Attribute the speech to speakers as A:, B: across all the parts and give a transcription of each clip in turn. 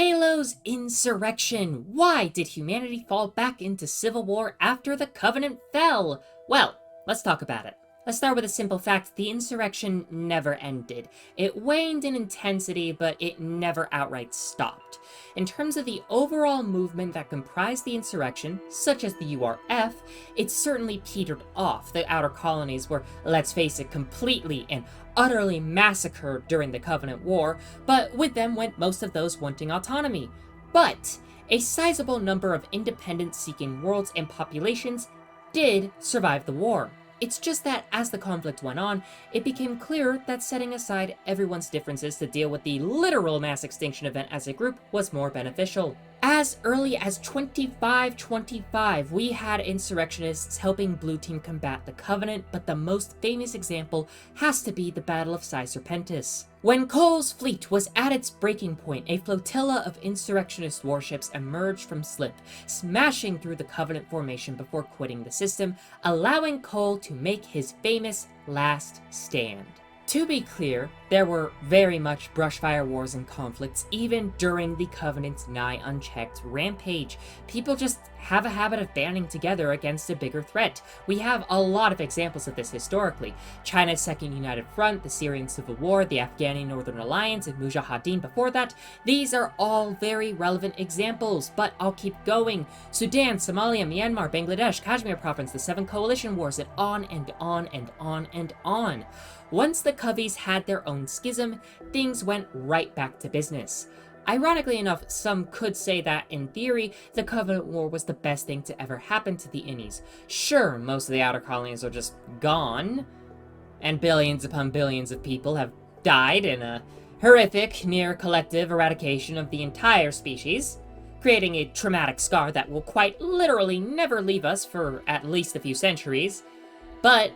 A: Halo's Insurrection. Why did humanity fall back into civil war after the Covenant fell? Well, let's talk about it. Let's start with a simple fact: the insurrection never ended. It waned in intensity, but it never outright stopped. In terms of the overall movement that comprised the insurrection, such as the URF, it certainly petered off. The outer colonies were, let's face it, completely and utterly massacred during the Covenant War, but with them went most of those wanting autonomy. But a sizable number of independence-seeking worlds and populations did survive the war. It's just that as the conflict went on, it became clear that setting aside everyone's differences to deal with the literal mass extinction event as a group was more beneficial. As early as 2525, we had insurrectionists helping Blue Team combat the Covenant, but the most famous example has to be the Battle of Serpentis. When Cole's fleet was at its breaking point, a flotilla of insurrectionist warships emerged from Slip, smashing through the Covenant formation before quitting the system, allowing Cole to make his famous last stand. To be clear, there were very much brushfire wars and conflicts even during the Covenant's nigh unchecked rampage. People just have a habit of banding together against a bigger threat. We have a lot of examples of this historically. China's Second United Front, the Syrian Civil War, the Afghani Northern Alliance, and Mujahideen before that. These are all very relevant examples, but I'll keep going. Sudan, Somalia, Myanmar, Bangladesh, Kashmir Province, the Seven Coalition Wars, and on and on and on and on. Once the Coveys had their own schism, things went right back to business. Ironically enough, some could say that, in theory, the Covenant War was the best thing to ever happen to the Innies. Sure, most of the outer colonies are just gone, and billions upon billions of people have died in a horrific, near-collective eradication of the entire species, creating a traumatic scar that will quite literally never leave us for at least a few centuries. But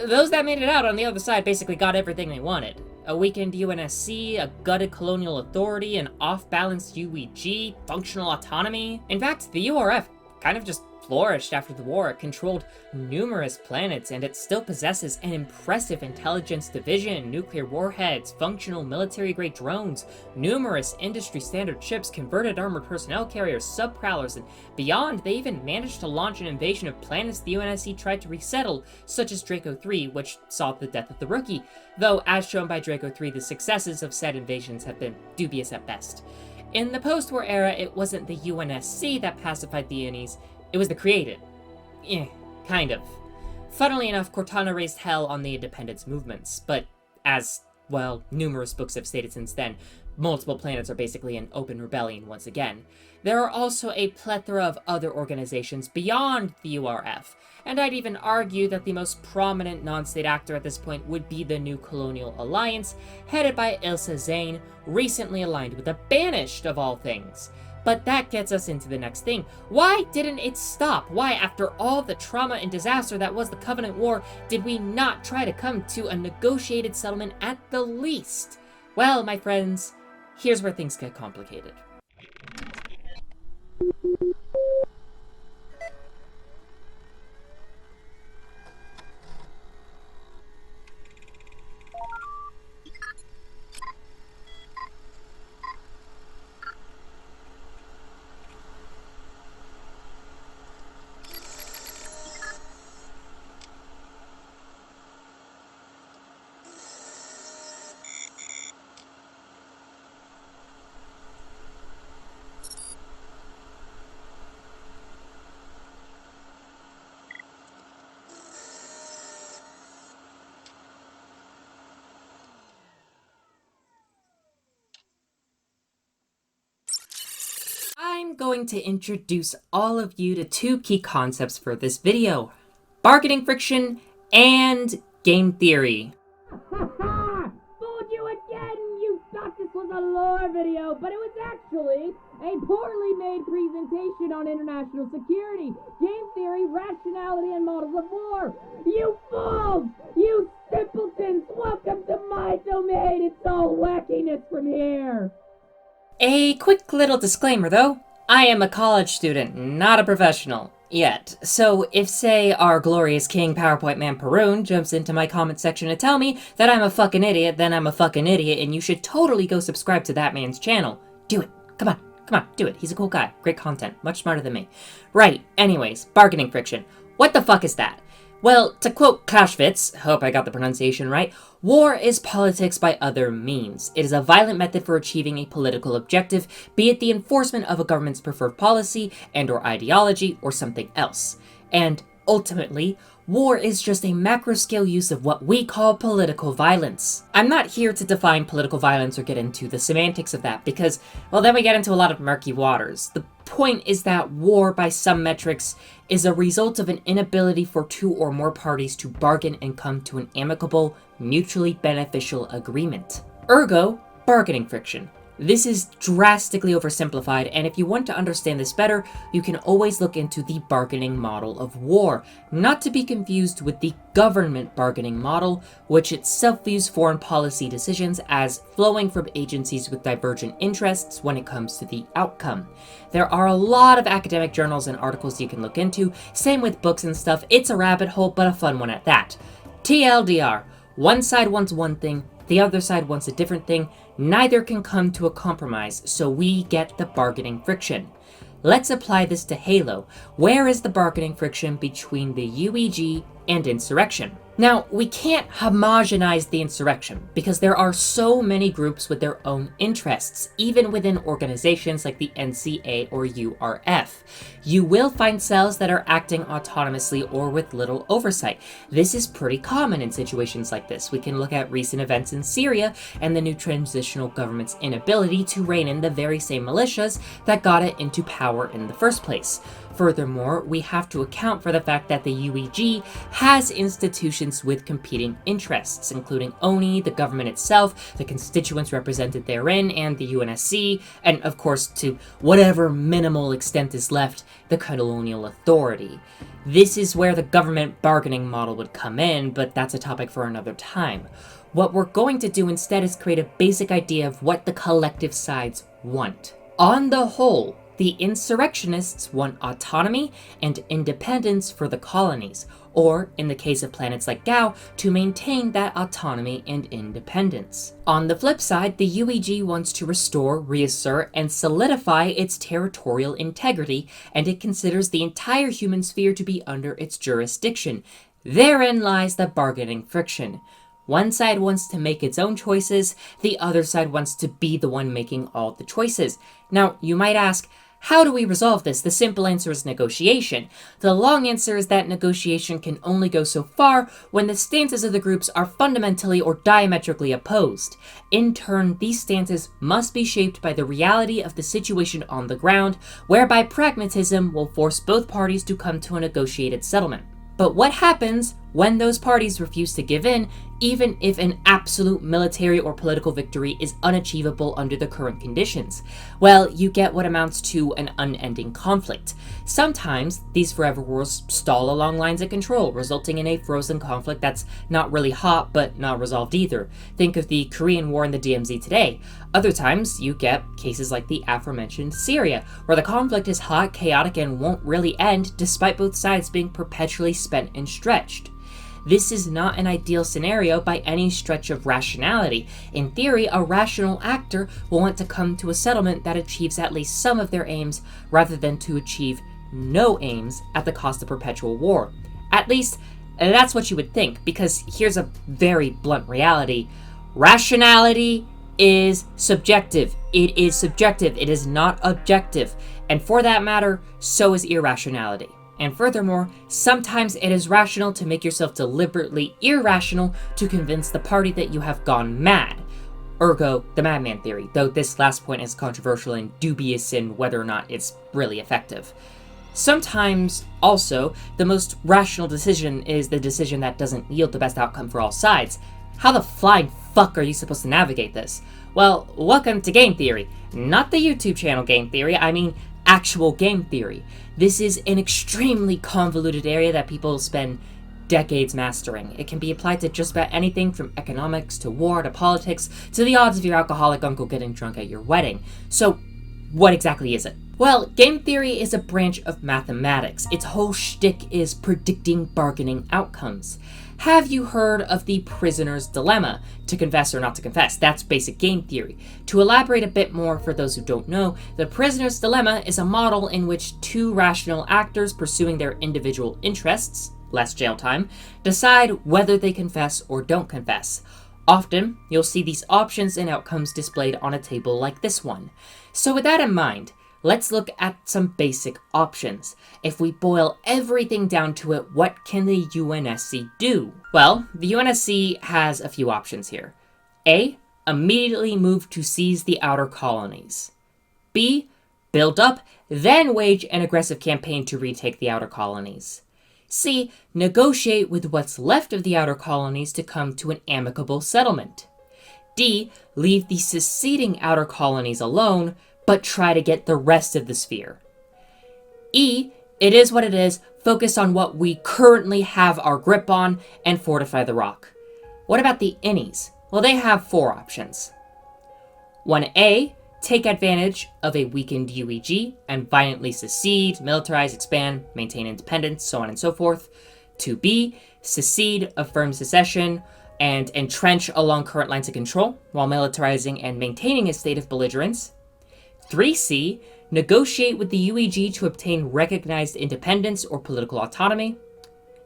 A: those that made it out on the other side basically got everything they wanted. A weakened UNSC, a gutted colonial authority, an off-balanced UEG, functional autonomy. In fact, the URF kind of just flourished after the war. It controlled numerous planets, and it still possesses an impressive intelligence division, nuclear warheads, functional military-grade drones, numerous industry-standard ships, converted armored personnel carriers, sub-prowlers, and beyond. They even managed to launch an invasion of planets the UNSC tried to resettle, such as Draco 3, which saw the death of the Rookie, though as shown by Draco 3, the successes of said invasions have been dubious at best. In the post-war era, it wasn't the UNSC that pacified the Innies, it was the Created. Kind of. Funnily enough, Cortana raised hell on the independence movements, but as, well, numerous books have stated since then, multiple planets are basically in open rebellion once again. There are also a plethora of other organizations beyond the URF, and I'd even argue that the most prominent non-state actor at this point would be the New Colonial Alliance, headed by Ilsa Zane, recently aligned with the Banished of all things. But that gets us into the next thing. Why didn't it stop? Why, after all the trauma and disaster that was the Covenant War, did we not try to come to a negotiated settlement at the least? Well, my friends, here's where things get complicated. I'm going to introduce all of you to two key concepts for this video: bargaining friction and game theory.
B: Fooled you again! You thought this was a lore video, but it was actually a poorly made presentation on international security, game theory, rationality, and models of war. You fools! You simpletons! Welcome to my domain! It's all wackiness from here!
A: A quick little disclaimer though, I am a college student, not a professional. Yet. So if, say, our glorious king PowerPoint man Perun jumps into my comment section to tell me that I'm a fucking idiot, then I'm a fucking idiot and you should totally go subscribe to that man's channel. Do it. Come on. Come on, do it. He's a cool guy. Great content. Much smarter than me. Right. Anyways, bargaining friction. What the fuck is that? Well, to quote Clausewitz, hope I got the pronunciation right, war is politics by other means. It is a violent method for achieving a political objective, be it the enforcement of a government's preferred policy and/or ideology or something else. And ultimately, war is just a macro-scale use of what we call political violence. I'm not here to define political violence or get into the semantics of that because, well, then we get into a lot of murky waters. The point is that war, by some metrics, is a result of an inability for two or more parties to bargain and come to an amicable, mutually beneficial agreement. Ergo, bargaining friction. This is drastically oversimplified, and if you want to understand this better, you can always look into the bargaining model of war, not to be confused with the government bargaining model, which itself views foreign policy decisions as flowing from agencies with divergent interests when it comes to the outcome. There are a lot of academic journals and articles you can look into, same with books and stuff. It's a rabbit hole, but a fun one at that. TLDR, one side wants one thing, the other side wants a different thing. Neither can come to a compromise, so we get the bargaining friction. Let's apply this to Halo. Where is the bargaining friction between the UEG and Insurrection? Now, we can't homogenize the Insurrection because there are so many groups with their own interests, even within organizations like the NCA or URF. You will find cells that are acting autonomously or with little oversight. This is pretty common in situations like this. We can look at recent events in Syria and the new transitional government's inability to rein in the very same militias that got it into power in the first place. Furthermore, we have to account for the fact that the UEG has institutions with competing interests, including ONI, the government itself, the constituents represented therein, and the UNSC, and of course, to whatever minimal extent is left, the colonial authority. This is where the government bargaining model would come in, but that's a topic for another time. What we're going to do instead is create a basic idea of what the collective sides want. On the whole, the insurrectionists want autonomy and independence for the colonies, or, in the case of planets like Gao, to maintain that autonomy and independence. On the flip side, the UEG wants to restore, reassert, and solidify its territorial integrity, and it considers the entire human sphere to be under its jurisdiction. Therein lies the bargaining friction. One side wants to make its own choices, the other side wants to be the one making all the choices. Now, you might ask, how do we resolve this? The simple answer is negotiation. The long answer is that negotiation can only go so far when the stances of the groups are fundamentally or diametrically opposed. In turn, these stances must be shaped by the reality of the situation on the ground, whereby pragmatism will force both parties to come to a negotiated settlement. But what happens when those parties refuse to give in, even if an absolute military or political victory is unachievable under the current conditions? Well, you get what amounts to an unending conflict. Sometimes, these forever wars stall along lines of control, resulting in a frozen conflict that's not really hot, but not resolved either. Think of the Korean War in the DMZ today. Other times, you get cases like the aforementioned Syria, where the conflict is hot, chaotic, and won't really end, despite both sides being perpetually spent and stretched. This is not an ideal scenario by any stretch of rationality. In theory, a rational actor will want to come to a settlement that achieves at least some of their aims, rather than to achieve no aims at the cost of perpetual war. At least, that's what you would think, because here's a very blunt reality. Rationality is subjective. It is subjective. It is not objective. And for that matter, so is irrationality. And furthermore, sometimes it is rational to make yourself deliberately irrational to convince the party that you have gone mad. Ergo, the madman theory, though this last point is controversial and dubious in whether or not it's really effective. Sometimes, also, the most rational decision is the decision that doesn't yield the best outcome for all sides. How the flying fuck are you supposed to navigate this? Well, welcome to game theory. Not the YouTube channel game theory, I mean actual game theory. This is an extremely convoluted area that people spend decades mastering. It can be applied to just about anything from economics to war to politics to the odds of your alcoholic uncle getting drunk at your wedding. So, what exactly is it? Well, game theory is a branch of mathematics. Its whole shtick is predicting bargaining outcomes. Have you heard of the prisoner's dilemma? To confess or not to confess, that's basic game theory. To elaborate a bit more for those who don't know, the prisoner's dilemma is a model in which two rational actors pursuing their individual interests, less jail time, decide whether they confess or don't confess. Often, you'll see these options and outcomes displayed on a table like this one. So with that in mind, let's look at some basic options. If we boil everything down to it, what can the UNSC do? Well, the UNSC has a few options here. A. Immediately move to seize the outer colonies. B. Build up, then wage an aggressive campaign to retake the outer colonies. C. Negotiate with what's left of the outer colonies to come to an amicable settlement. D. Leave the seceding outer colonies alone, but try to get the rest of the sphere. E. It is what it is, focus on what we currently have our grip on, and fortify the rock. What about the innies? Well, they have 4 options. 1A. Take advantage of a weakened UEG and violently secede, militarize, expand, maintain independence, so on and so forth. 2B. Secede, affirm secession, and entrench along current lines of control while militarizing and maintaining a state of belligerence. 3C. Negotiate with the UEG to obtain recognized independence or political autonomy.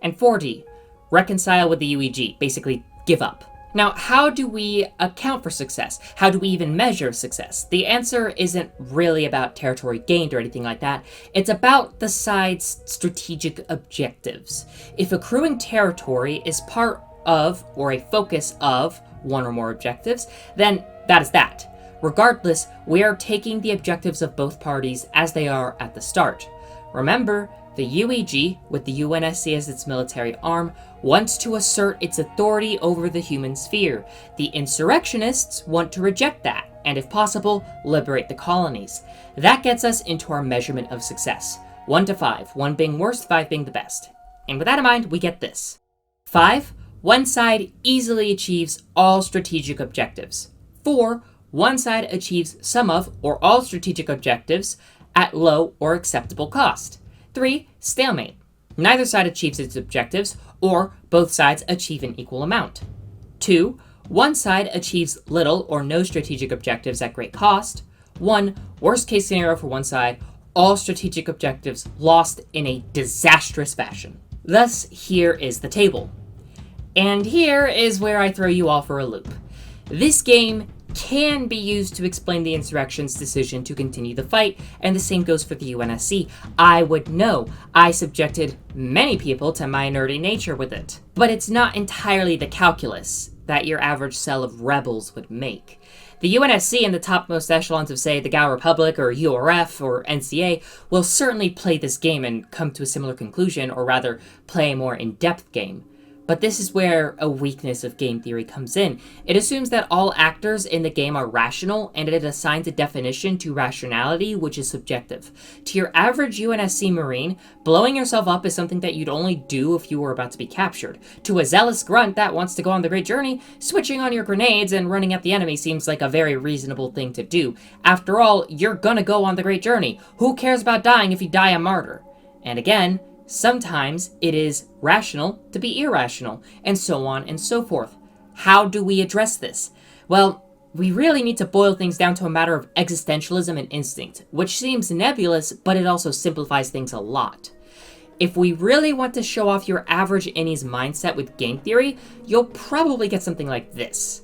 A: And 4D. Reconcile with the UEG, basically give up. Now, how do we account for success? How do we even measure success? The answer isn't really about territory gained or anything like that. It's about the side's strategic objectives. If accruing territory is part of or a focus of one or more objectives, then that is that. Regardless, we are taking the objectives of both parties as they are at the start. Remember, the UEG, with the UNSC as its military arm, wants to assert its authority over the human sphere. The insurrectionists want to reject that, and if possible, liberate the colonies. That gets us into our measurement of success. 1 to 5, 1 being worst, 5 being the best. And with that in mind, we get this. 5, one side easily achieves all strategic objectives. 4, one side achieves some of or all strategic objectives at low or acceptable cost. 3, stalemate. Neither side achieves its objectives, or both sides achieve an equal amount. 2, one side achieves little or no strategic objectives at great cost. 1, worst case scenario for one side, all strategic objectives lost in a disastrous fashion. Thus, here is the table. And here is where I throw you all for a loop. This game can be used to explain the insurrection's decision to continue the fight, and the same goes for the UNSC. I would know. I subjected many people to my nerdy nature with it. But it's not entirely the calculus that your average cell of rebels would make. The UNSC and the topmost echelons of, say, the Gal Republic or URF or NCA will certainly play this game and come to a similar conclusion, or rather, play a more in-depth game. But this is where a weakness of game theory comes in. It assumes that all actors in the game are rational, and it assigns a definition to rationality, which is subjective. To your average UNSC Marine, blowing yourself up is something that you'd only do if you were about to be captured. To a zealous grunt that wants to go on the great journey, switching on your grenades and running at the enemy seems like a very reasonable thing to do. After all, you're gonna go on the great journey. Who cares about dying if you die a martyr? And again, sometimes it is rational to be irrational, and so on and so forth. How do we address this? Well, we really need to boil things down to a matter of existentialism and instinct, which seems nebulous, but it also simplifies things a lot. If we really want to show off your average innie's mindset with game theory, you'll probably get something like this.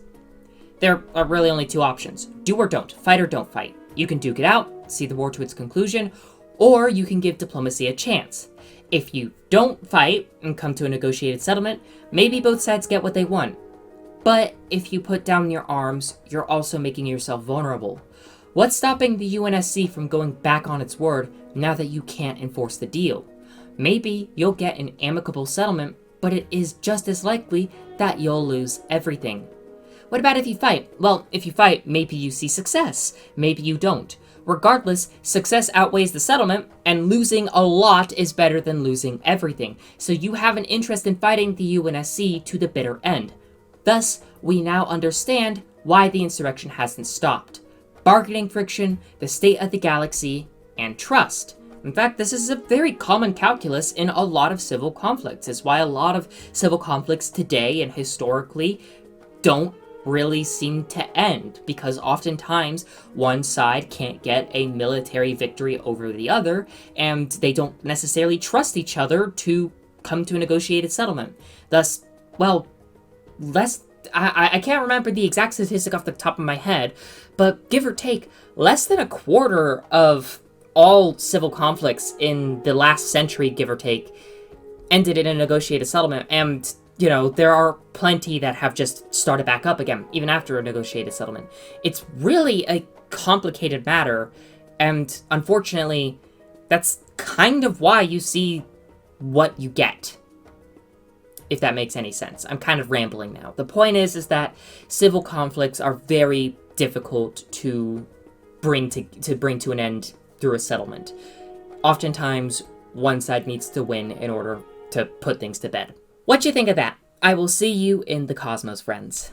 A: There are really only 2 options. Do or don't. Fight or don't fight. You can duke it out, see the war to its conclusion, or you can give diplomacy a chance. If you don't fight and come to a negotiated settlement, maybe both sides get what they want. But if you put down your arms, you're also making yourself vulnerable. What's stopping the UNSC from going back on its word now that you can't enforce the deal? Maybe you'll get an amicable settlement, but it is just as likely that you'll lose everything. What about if you fight? Well, if you fight, maybe you see success. Maybe you don't. Regardless, success outweighs the settlement, and losing a lot is better than losing everything. So you have an interest in fighting the UNSC to the bitter end. Thus, we now understand why the insurrection hasn't stopped. Bargaining friction, the state of the galaxy, and trust. In fact, this is a very common calculus in a lot of civil conflicts. It's why a lot of civil conflicts today and historically don't really seem to end, because oftentimes one side can't get a military victory over the other, and they don't necessarily trust each other to come to a negotiated settlement. Thus, well, I can't remember the exact statistic off the top of my head, but give or take, less than a quarter of all civil conflicts in the last century, give or take, ended in a negotiated settlement, and you know, there are plenty that have just started back up again, even after a negotiated settlement. It's really a complicated matter, and unfortunately, that's kind of why you see what you get, if that makes any sense. I'm kind of rambling now. The point is that civil conflicts are very difficult to bring to an end through a settlement. Oftentimes, one side needs to win in order to put things to bed. What you think of that? I will see you in the cosmos, friends.